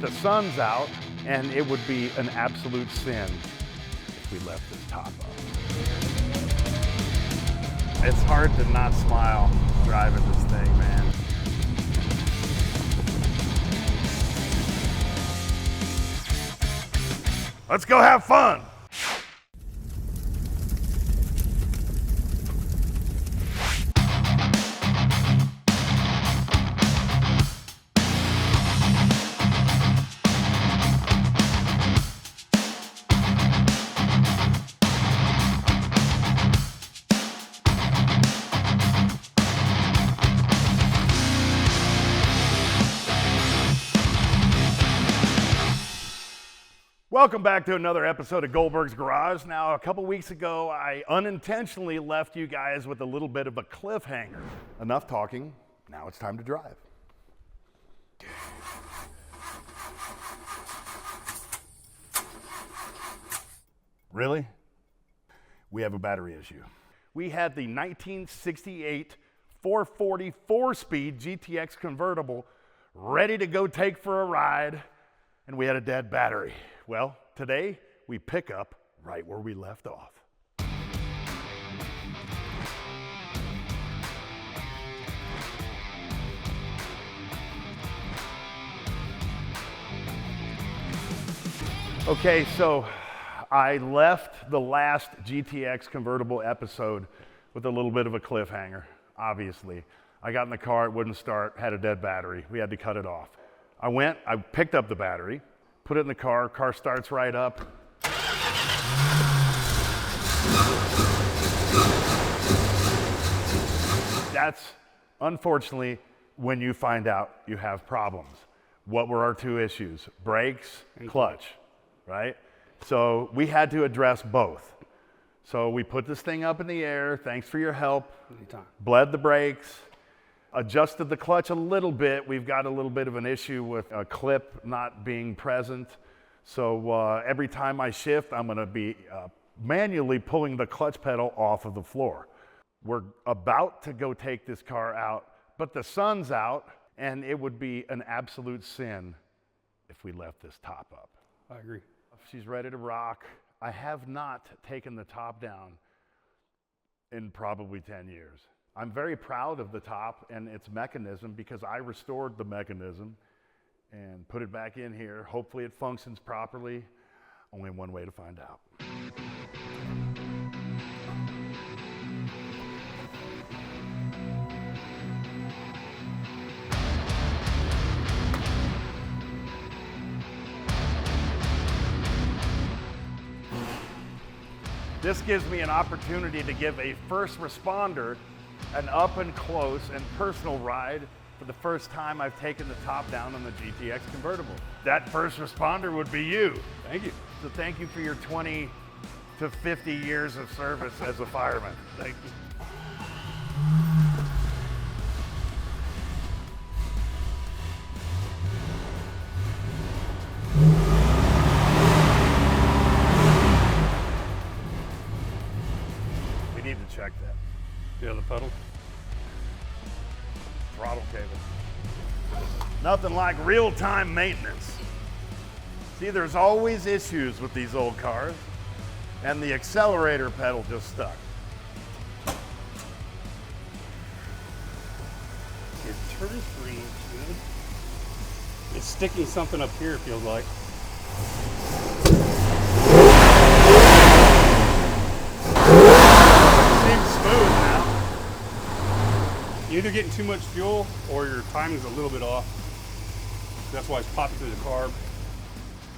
the sun's out, and it would be an absolute sin if we left this top up. It's hard to not smile driving this thing, man. Let's go have fun. Welcome back to another episode of Goldberg's Garage. Now, a couple weeks ago, I unintentionally left you guys with a little bit of a cliffhanger. Enough talking, now it's time to drive. Really? We have a battery issue. We had the 1968 440 4-speed GTX convertible ready to go take for a ride, and we had a dead battery. Well, today we pick up right where we left off. Okay, so I left the last GTX convertible episode with a little bit of a cliffhanger, obviously. I got in the car, it wouldn't start, had a dead battery. We had to cut it off. I picked up the battery, put it in the car starts right up. That's unfortunately when you find out you have problems. What were our two issues? Brakes and clutch, right? So we had to address both. So we put this thing up in the air, thanks for your help. Anytime. Bled the brakes, adjusted the clutch a little bit. We've got a little bit of an issue with a clip not being present. So every time I shift, I'm gonna be manually pulling the clutch pedal off of the floor. We're about to go take this car out, but the sun's out, and it would be an absolute sin if we left this top up. I agree. She's ready to rock. I have not taken the top down in probably 10 years. I'm very proud of the top and its mechanism because I restored the mechanism and put it back in here. Hopefully it functions properly. Only one way to find out. This gives me an opportunity to give a first responder an up and close and personal ride for the first time I've taken the top down on the GTX convertible. That first responder would be you. Thank you. So thank you for your 20 to 50 years of service as a fireman. Thank you. We need to check that. Yeah, the pedal. Throttle cable. Nothing like real-time maintenance. See, there's always issues with these old cars, and the accelerator pedal just stuck. It turns pretty good. It's sticking something up here, it feels like. Seems smooth now. You're either getting too much fuel or your timing's a little bit off. That's why it's popping through the carb.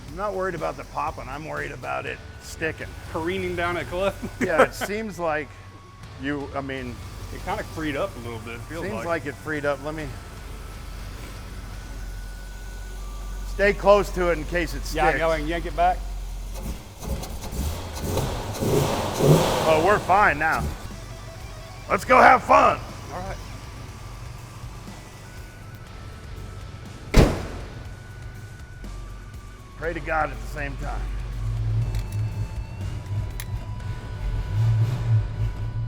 I'm not worried about the popping, I'm worried about it sticking. Careening down a cliff. Yeah, it seems like it kind of freed up a little bit, it feels seems like it freed up. Let me stay close to it in case it sticks. Yeah, go and yank it back. Oh, we're fine now. Let's go have fun. All right. Pray to God at the same time.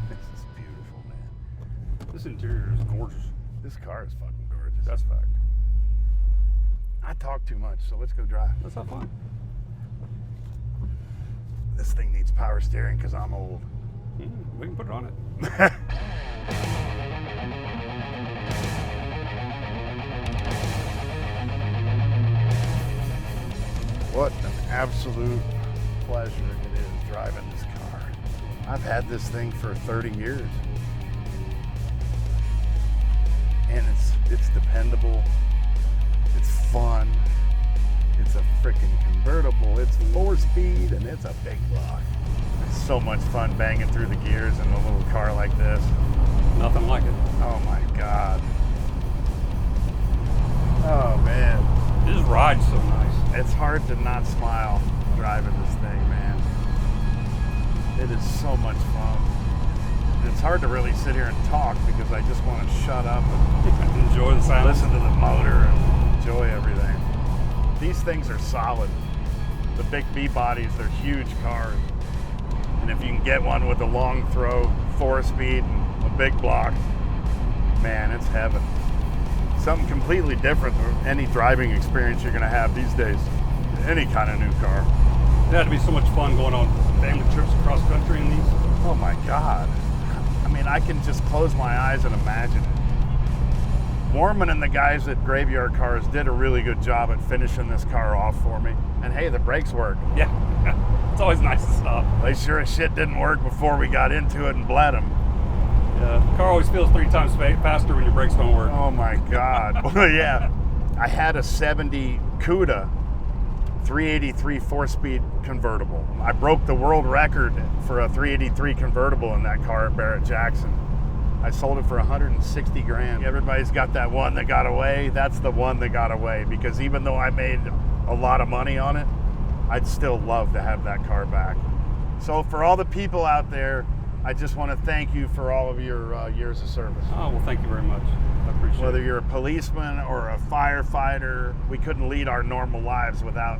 This is beautiful, man. This interior is gorgeous. This car is fucking gorgeous. That's fact. I talk too much, so let's go drive. Let's have fun. This thing needs power steering because I'm old. We can put it on it. What an absolute pleasure it is driving this car. I've had this thing for 30 years. And it's dependable, it's fun, it's a freaking convertible, it's 4-speed, and it's a big block. It's so much fun banging through the gears in a little car like this. Nothing like it. Oh my God. Oh man. It just rides so nice. It's hard to not smile driving this thing, man. It is so much fun. It's hard to really sit here and talk because I just want to shut up and Enjoy the sound. listen to the motor and enjoy everything. These things are solid. The big B bodies, they're huge cars. And if you can get one with a long throw, 4-speed, and a big block, man, it's heaven. Something completely different than any driving experience you're gonna have these days. Any kind of new car. It had to be so much fun going on family trips across country in these. Oh my God. I mean, I can just close my eyes and imagine it. Warman and the guys at Graveyard Cars did a really good job at finishing this car off for me. And hey, the brakes work. Yeah, it's always nice to stop. They sure as shit didn't work before we got into it and bled them. Yeah, the car always feels 3 times faster when your brakes don't work. Oh my God. Well, yeah. I had a 70 CUDA 383 4-speed convertible. I broke the world record for a 383 convertible in that car at Barrett Jackson. I sold it for 160 grand. Everybody's got that one that got away. That's the one that got away, because even though I made a lot of money on it, I'd still love to have that car back. So for all the people out there, I just want to thank you for all of your years of service. Oh, well, thank you very much. I appreciate Whether it. you're a policeman or a firefighter, we couldn't lead our normal lives without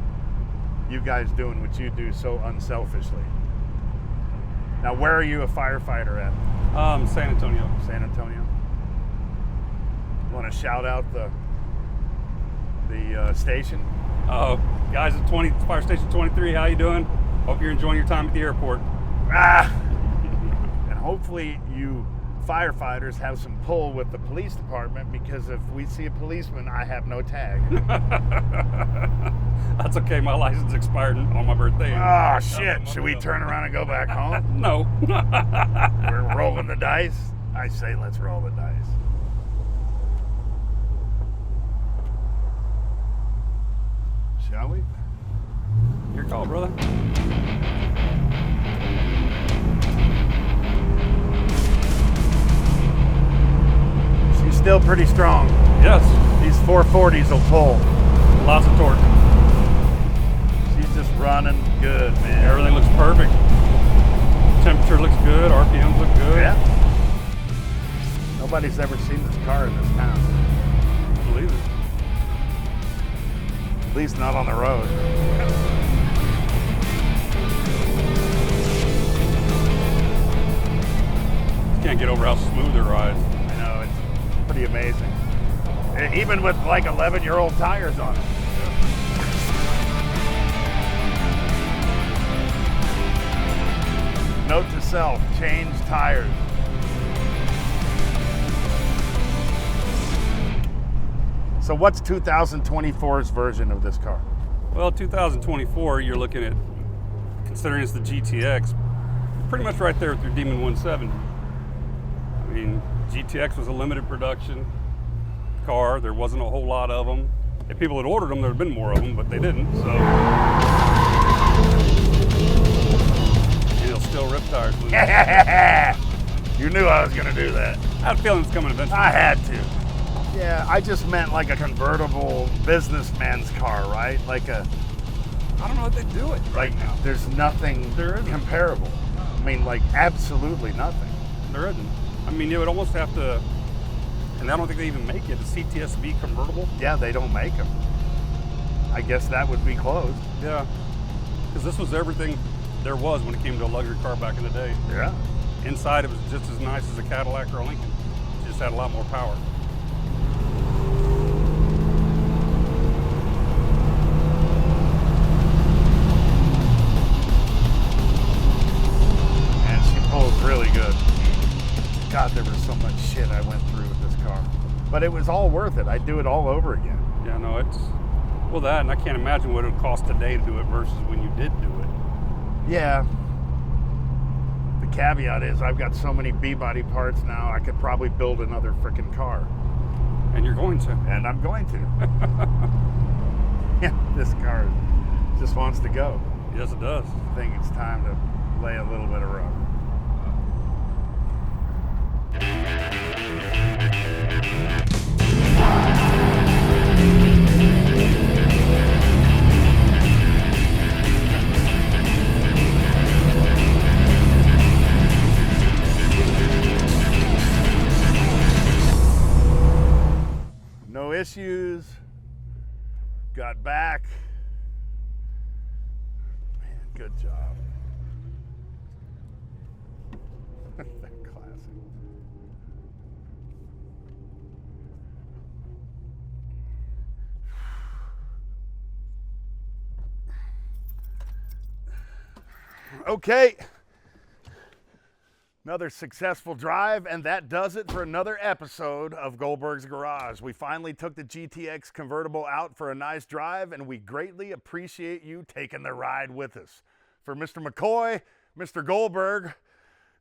you guys doing what you do so unselfishly. Now, where are you a firefighter at? San Antonio. San Antonio. You want to shout out the station? Guys at Fire Station 23, how you doing? Hope you're enjoying your time at the airport. And hopefully you firefighters have some pull with the police department, because if we see a policeman, I have no tag. That's okay, my license expired on my birthday. Oh shit, should we turn around and go back home? No. We're rolling the dice? I say let's roll the dice. Shall we? Your call, brother. She's still pretty strong. Yes, These 440s will pull. lots of torque. She's just running good, man. Everything looks perfect. Temperature looks good, RPMs look good. Yeah. Nobody's ever seen this car in this town. I believe it. At least not on the road. Can't get over how smooth it rides. I know, it's pretty amazing. Even with like 11-year-old tires on it. Note to self, change tires. So what's 2024's version of this car? Well, 2024, you're looking at, considering it's the GTX, pretty much right there with your Demon 170. I mean, GTX was a limited production car. There wasn't a whole lot of them. If people had ordered them, there would have been more of them, but they didn't, so. And it'll still rip tires. You knew I was gonna do that. I had a feeling it's coming eventually. I had to. Yeah, I just meant like a convertible businessman's car, right? Like a, I don't know if they do it like now. there's nothing There isn't. comparable. I mean, like absolutely nothing. There isn't. I mean, you would almost have to, and I don't think they even make it, a CTSV convertible. Yeah, they don't make them. I guess that would be closed. Yeah, because this was everything there was when it came to a luxury car back in the day. Yeah. Inside, it was just as nice as a Cadillac or a Lincoln. It just had a lot more power. But it was all worth it. I'd do it all over again. Yeah, no, it's, well, that, and I can't imagine what it would cost today to do it versus when you did do it. Yeah. The caveat is I've got so many B-body parts now, I could probably build another frickin' car. And you're going to. And I'm going to. Yeah, this car just wants to go. Yes, it does. I think it's time to lay a little bit of rubber. No issues. Got back. Man, good job. Classic. Okay. Another successful drive, and that does it for another episode of Goldberg's Garage. We finally took the GTX convertible out for a nice drive, and we greatly appreciate you taking the ride with us. For Mr. McCoy, Mr. Goldberg,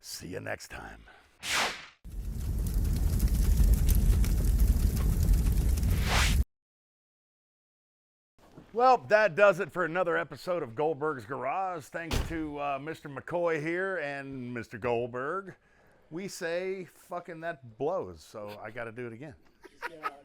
see you next time. Well, that does it for another episode of Goldberg's Garage. Thanks to Mr. McCoy here and Mr. Goldberg. We say fucking that blows, so I got to do it again. Just get out.